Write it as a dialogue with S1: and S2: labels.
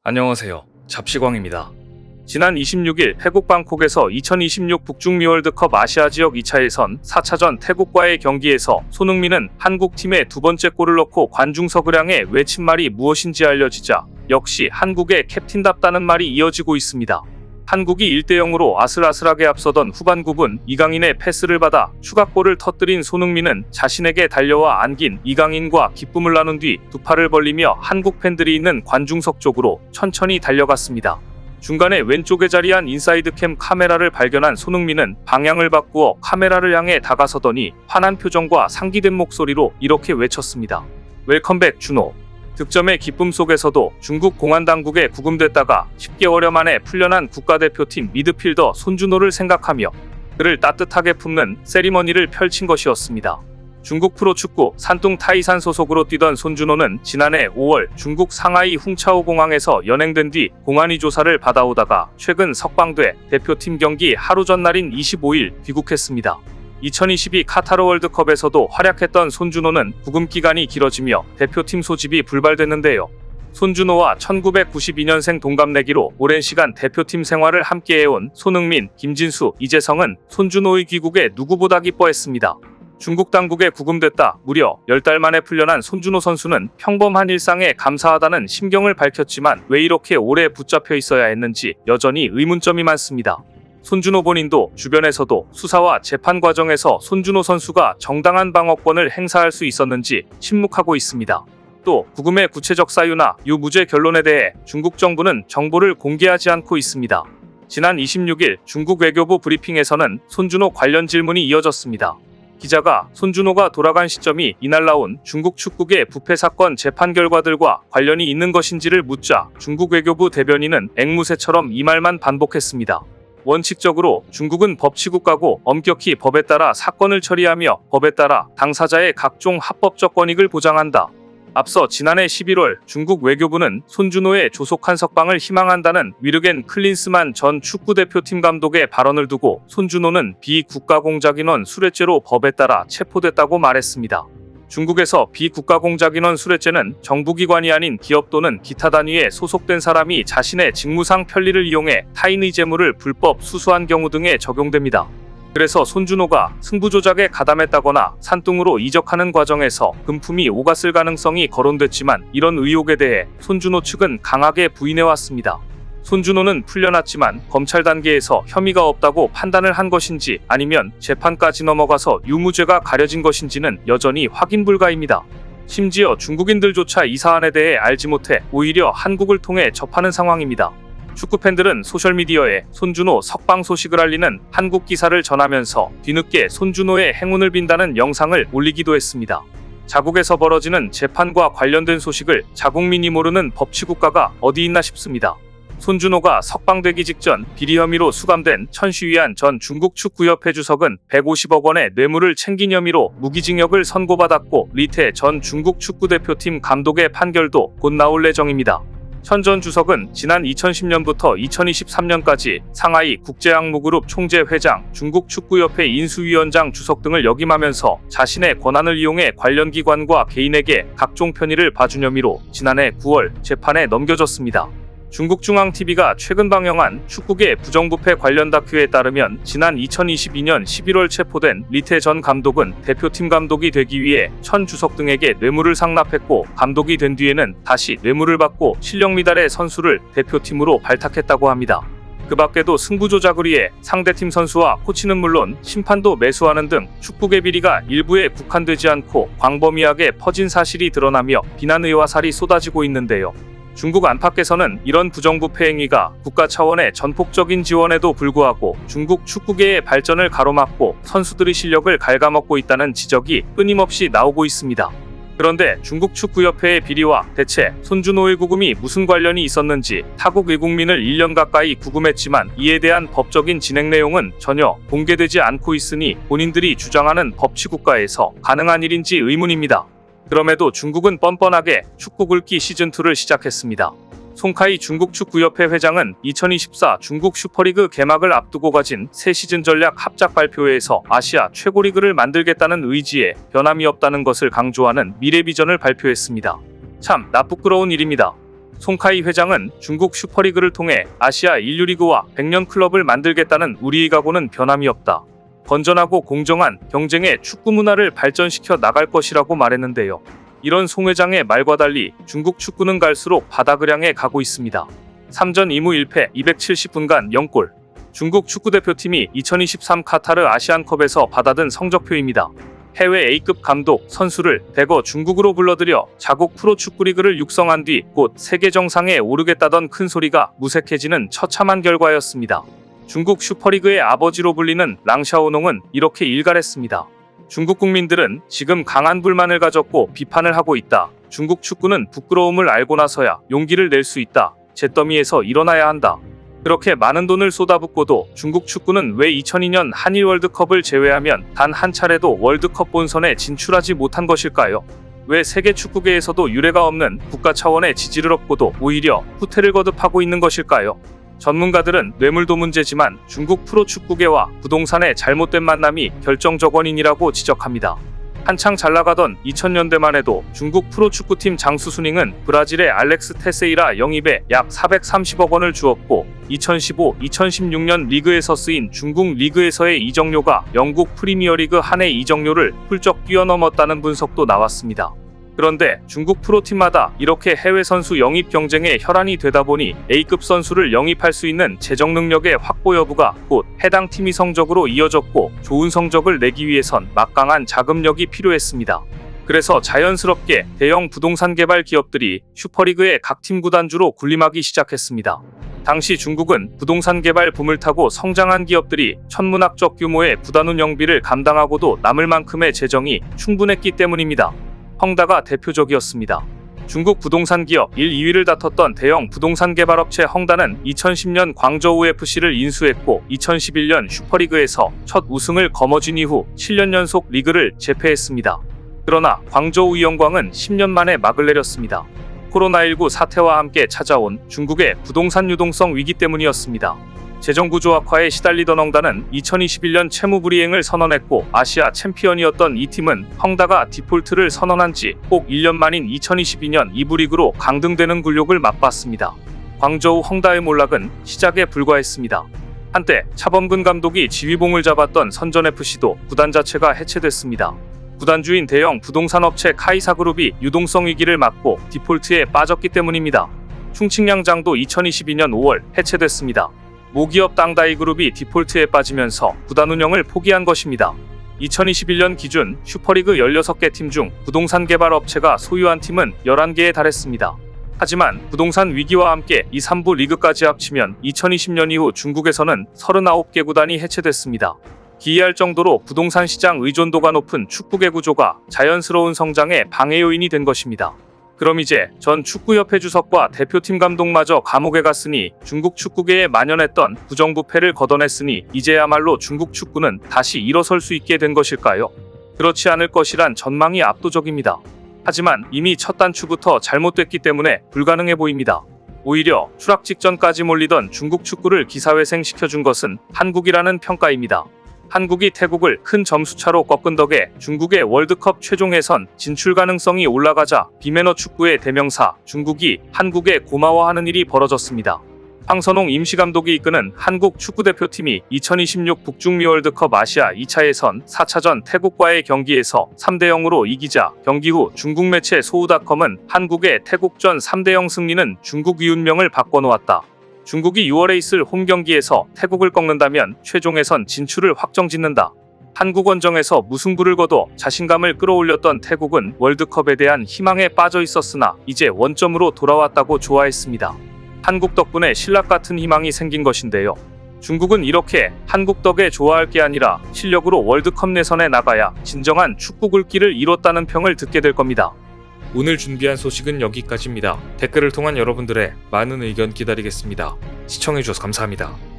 S1: 안녕하세요. 잡시광입니다. 지난 26일 태국 방콕에서 2026 북중미 월드컵 아시아 지역 2차 예선 4차전 태국과의 경기에서 손흥민은 한국팀의 두 번째 골을 넣고 관중석을 향해 외친 말이 무엇인지 알려지자 역시 한국의 캡틴답다는 말이 이어지고 있습니다. 한국이 1대0으로 아슬아슬하게 앞서던 후반 9분 이강인의 패스를 받아 추가골을 터뜨린 손흥민은 자신에게 달려와 안긴 이강인과 기쁨을 나눈 뒤 두 팔을 벌리며 한국 팬들이 있는 관중석 쪽으로 천천히 달려갔습니다. 중간에 왼쪽에 자리한 인사이드캠 카메라를 발견한 손흥민은 방향을 바꾸어 카메라를 향해 다가서더니 환한 표정과 상기된 목소리로 이렇게 외쳤습니다. 웰컴백 준호. 득점의 기쁨 속에서도 중국 공안당국에 구금됐다가 10개월여 만에 풀려난 국가대표팀 미드필더 손준호를 생각하며 그를 따뜻하게 품는 세리머니를 펼친 것이었습니다. 중국 프로축구 산둥 타이산 소속으로 뛰던 손준호는 지난해 5월 중국 상하이 훔차오 공항에서 연행된 뒤 공안위 조사를 받아오다가 최근 석방돼 대표팀 경기 하루 전날인 25일 귀국했습니다. 2022 카타르 월드컵에서도 활약했던 손준호는 구금 기간이 길어지며 대표팀 소집이 불발됐는데요. 손준호와 1992년생 동갑내기로 오랜 시간 대표팀 생활을 함께해온 손흥민, 김진수, 이재성은 손준호의 귀국에 누구보다 기뻐했습니다. 중국 당국에 구금됐다 무려 10달 만에 풀려난 손준호 선수는 평범한 일상에 감사하다는 심경을 밝혔지만 왜 이렇게 오래 붙잡혀 있어야 했는지 여전히 의문점이 많습니다. 손준호 본인도 주변에서도 수사와 재판 과정에서 손준호 선수가 정당한 방어권을 행사할 수 있었는지 침묵하고 있습니다. 또 구금의 구체적 사유나 유무죄 결론에 대해 중국 정부는 정보를 공개하지 않고 있습니다. 지난 26일 중국 외교부 브리핑에서는 손준호 관련 질문이 이어졌습니다. 기자가 손준호가 돌아간 시점이 이날 나온 중국 축구계 부패 사건 재판 결과들과 관련이 있는 것인지를 묻자 중국 외교부 대변인은 앵무새처럼 이 말만 반복했습니다. 원칙적으로 중국은 법치국가고 엄격히 법에 따라 사건을 처리하며 법에 따라 당사자의 각종 합법적 권익을 보장한다. 앞서 지난해 11월 중국 외교부는 손준호의 조속한 석방을 희망한다는 위르겐 클린스만 전 축구대표팀 감독의 발언을 두고 손준호는 비국가공작인원 수뢰죄로 법에 따라 체포됐다고 말했습니다. 중국에서 비국가공작인원 수뢰죄는 정부기관이 아닌 기업 또는 기타 단위에 소속된 사람이 자신의 직무상 편리를 이용해 타인의 재물을 불법 수수한 경우 등에 적용됩니다. 그래서 손준호가 승부조작에 가담했다거나 산둥으로 이적하는 과정에서 금품이 오갔을 가능성이 거론됐지만 이런 의혹에 대해 손준호 측은 강하게 부인해왔습니다. 손준호는 풀려났지만 검찰 단계에서 혐의가 없다고 판단을 한 것인지 아니면 재판까지 넘어가서 유무죄가 가려진 것인지는 여전히 확인 불가입니다. 심지어 중국인들조차 이 사안에 대해 알지 못해 오히려 한국을 통해 접하는 상황입니다. 축구팬들은 소셜미디어에 손준호 석방 소식을 알리는 한국 기사를 전하면서 뒤늦게 손준호의 행운을 빈다는 영상을 올리기도 했습니다. 자국에서 벌어지는 재판과 관련된 소식을 자국민이 모르는 법치국가가 어디 있나 싶습니다. 손준호가 석방되기 직전 비리 혐의로 수감된 천시위안 전 중국 축구협회 주석은 150억 원의 뇌물을 챙긴 혐의로 무기징역을 선고받았고 리태 전 중국 축구대표팀 감독의 판결도 곧 나올 예정입니다. 천 전 주석은 지난 2010년부터 2023년까지 상하이 국제항무그룹 총재 회장, 중국 축구협회 인수위원장 주석 등을 역임하면서 자신의 권한을 이용해 관련 기관과 개인에게 각종 편의를 봐준 혐의로 지난해 9월 재판에 넘겨졌습니다. 중국중앙TV가 최근 방영한 축구계 부정부패 관련 다큐에 따르면 지난 2022년 11월 체포된 리태 전 감독은 대표팀 감독이 되기 위해 천 주석 등에게 뇌물을 상납했고 감독이 된 뒤에는 다시 뇌물을 받고 실력 미달의 선수를 대표팀으로 발탁했다고 합니다. 그 밖에도 승부조작을 위해 상대팀 선수와 코치는 물론 심판도 매수하는 등 축구계 비리가 일부에 국한되지 않고 광범위하게 퍼진 사실이 드러나며 비난의 화살이 쏟아지고 있는데요. 중국 안팎에서는 이런 부정부패 행위가 국가 차원의 전폭적인 지원에도 불구하고 중국 축구계의 발전을 가로막고 선수들의 실력을 갉아먹고 있다는 지적이 끊임없이 나오고 있습니다. 그런데 중국 축구협회의 비리와 대체 손준호의 구금이 무슨 관련이 있었는지 타국 외국민을 1년 가까이 구금했지만 이에 대한 법적인 진행 내용은 전혀 공개되지 않고 있으니 본인들이 주장하는 법치국가에서 가능한 일인지 의문입니다. 그럼에도 중국은 뻔뻔하게 축구 굵기 시즌2를 시작했습니다. 송카이 중국축구협회 회장은 2024 중국 슈퍼리그 개막을 앞두고 가진 새 시즌 전략 합작 발표회에서 아시아 최고 리그를 만들겠다는 의지에 변함이 없다는 것을 강조하는 미래 비전을 발표했습니다. 참 나쁘끄러운 일입니다. 송카이 회장은 중국 슈퍼리그를 통해 아시아 인류리그와 100년 클럽을 만들겠다는 우리의 각오는 변함이 없다. 건전하고 공정한 경쟁의 축구 문화를 발전시켜 나갈 것이라고 말했는데요. 이런 송 회장의 말과 달리 중국 축구는 갈수록 바닥을 향해 가고 있습니다. 3전 2무 1패 270분간 0골. 중국 축구대표팀이 2023 카타르 아시안컵에서 받아든 성적표입니다. 해외 A급 감독, 선수를 대거 중국으로 불러들여 자국 프로축구리그를 육성한 뒤 곧 세계 정상에 오르겠다던 큰 소리가 무색해지는 처참한 결과였습니다. 중국 슈퍼리그의 아버지로 불리는 랑샤오농은 이렇게 일갈했습니다. 중국 국민들은 지금 강한 불만을 가졌고 비판을 하고 있다. 중국 축구는 부끄러움을 알고 나서야 용기를 낼 수 있다. 잿더미에서 일어나야 한다. 그렇게 많은 돈을 쏟아붓고도 중국 축구는 왜 2002년 한일 월드컵을 제외하면 단 한 차례도 월드컵 본선에 진출하지 못한 것일까요? 왜 세계 축구계에서도 유례가 없는 국가 차원의 지지를 얻고도 오히려 후퇴를 거듭하고 있는 것일까요? 전문가들은 뇌물도 문제지만 중국 프로축구계와 부동산의 잘못된 만남이 결정적 원인이라고 지적합니다. 한창 잘나가던 2000년대만 해도 중국 프로축구팀 장수 순잉은 브라질의 알렉스 테세이라 영입에 약 430억 원을 주었고 2015-2016년 리그에서 쓰인 중국 리그에서의 이적료가 영국 프리미어리그 한 해 이적료를 훌쩍 뛰어넘었다는 분석도 나왔습니다. 그런데 중국 프로팀마다 이렇게 해외 선수 영입 경쟁에 혈안이 되다 보니 A급 선수를 영입할 수 있는 재정 능력의 확보 여부가 곧 해당 팀이 성적으로 이어졌고 좋은 성적을 내기 위해선 막강한 자금력이 필요했습니다. 그래서 자연스럽게 대형 부동산 개발 기업들이 슈퍼리그의 각 팀 구단주로 군림하기 시작했습니다. 당시 중국은 부동산 개발 붐을 타고 성장한 기업들이 천문학적 규모의 구단 운영비를 감당하고도 남을 만큼의 재정이 충분했기 때문입니다. 헝다가 대표적이었습니다. 중국 부동산 기업 1, 2위를 다퉜던 대형 부동산 개발업체 헝다는 2010년 광저우 FC를 인수했고 2011년 슈퍼리그에서 첫 우승을 거머쥔 이후 7년 연속 리그를 재패했습니다. 그러나 광저우 이영광은 10년 만에 막을 내렸습니다. 코로나19 사태와 함께 찾아온 중국의 부동산 유동성 위기 때문이었습니다. 재정구조 악화에 시달리던 헝다는 2021년 채무불이행을 선언했고 아시아 챔피언이었던 이 팀은 헝다가 디폴트를 선언한 지 꼭 1년 만인 2022년 2부 리그로 강등되는 굴욕을 맛봤습니다. 광저우 헝다의 몰락은 시작에 불과했습니다. 한때 차범근 감독이 지휘봉을 잡았던 선전FC도 구단 자체가 해체됐습니다. 구단주인 대형 부동산 업체 카이사그룹이 유동성 위기를 맞고 디폴트에 빠졌기 때문입니다. 충칭양장도 2022년 5월 해체됐습니다. 모기업 땅다이그룹이 디폴트에 빠지면서 구단 운영을 포기한 것입니다. 2021년 기준 슈퍼리그 16개 팀 중 부동산 개발 업체가 소유한 팀은 11개에 달했습니다. 하지만 부동산 위기와 함께 2, 3부 리그까지 합치면 2020년 이후 중국에서는 39개 구단이 해체됐습니다. 기이할 정도로 부동산 시장 의존도가 높은 축구계 구조가 자연스러운 성장의 방해 요인이 된 것입니다. 그럼 이제 전 축구협회 주석과 대표팀 감독마저 감옥에 갔으니 중국 축구계에 만연했던 부정부패를 걷어냈으니 이제야말로 중국 축구는 다시 일어설 수 있게 된 것일까요? 그렇지 않을 것이란 전망이 압도적입니다. 하지만 이미 첫 단추부터 잘못됐기 때문에 불가능해 보입니다. 오히려 추락 직전까지 몰리던 중국 축구를 기사회생시켜준 것은 한국이라는 평가입니다. 한국이 태국을 큰 점수차로 꺾은 덕에 중국의 월드컵 최종 예선 진출 가능성이 올라가자 비매너 축구의 대명사 중국이 한국에 고마워하는 일이 벌어졌습니다. 황선홍 임시감독이 이끄는 한국 축구대표팀이 2026 북중미 월드컵 아시아 2차 예선 4차전 태국과의 경기에서 3대0으로 이기자 경기 후 중국 매체 소우닷컴은 한국의 태국전 3대0 승리는 중국 이운명을 바꿔놓았다. 중국이 6월에 있을 홈 경기에서 태국을 꺾는다면 최종 예선 진출을 확정짓는다. 한국 원정에서 무승부를 거둬 자신감을 끌어올렸던 태국은 월드컵에 대한 희망에 빠져 있었으나 이제 원점으로 돌아왔다고 좋아했습니다. 한국 덕분에 신락 같은 희망이 생긴 것인데요. 중국은 이렇게 한국 덕에 좋아할 게 아니라 실력으로 월드컵 내선에 나가야 진정한 축구 굴기를 이뤘다는 평을 듣게 될 겁니다. 오늘 준비한 소식은 여기까지입니다. 댓글을 통한 여러분들의 많은 의견 기다리겠습니다. 시청해주셔서 감사합니다.